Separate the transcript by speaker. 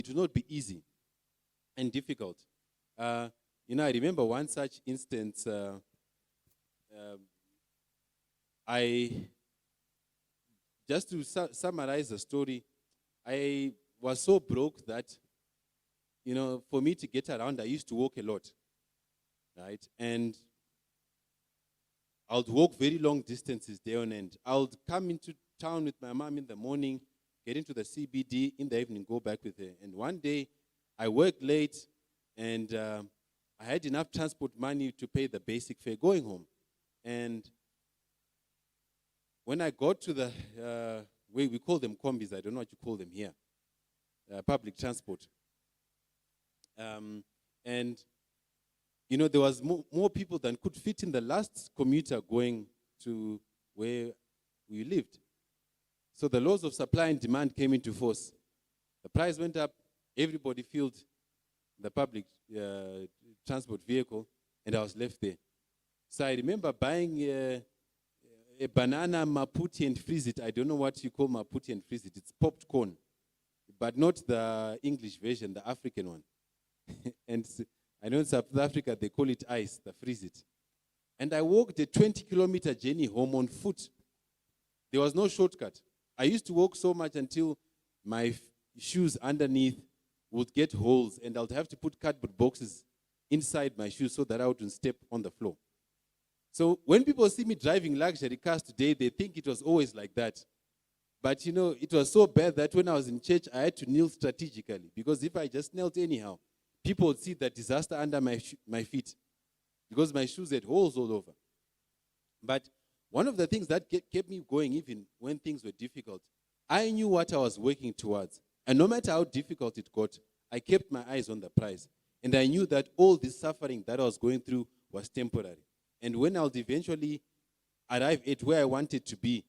Speaker 1: it will not be easy and difficult. I remember one such instance. I just to summarize the story, I was so broke that, for me to get around, I used to walk a lot, right? And I'll walk very long distances day on end. I'll come into town with my mom in the morning, get into the CBD in the evening, go back with her. And one day, I worked late, and I had enough transport money to pay the basic fare going home. And when I got to the, we call them combis, I don't know what you call them here, public transport. And there was more people than could fit in the last commuter going to where we lived. So the laws of supply and demand came into force. The price went up, everybody filled the public transport vehicle, and I was left there. So I remember buying a banana, maputi, and freeze it. I don't know what you call maputi and freeze it. It's popped corn, but not the English version, the African one. And I know in South Africa, they call it ice, the freeze it. And I walked a 20-kilometer journey home on foot. There was no shortcut. I used to walk so much until my shoes underneath would get holes, and I would have to put cardboard boxes inside my shoes so that I wouldn't step on the floor. So when people see me driving luxury cars today, they think it was always like that. But, it was so bad that when I was in church, I had to kneel strategically, because if I just knelt anyhow, people would see the disaster under my feet, because my shoes had holes all over. But one of the things that kept me going, even when things were difficult, I knew what I was working towards. And no matter how difficult it got, I kept my eyes on the prize. And I knew that all this suffering that I was going through was temporary. And when I would eventually arrive at where I wanted to be,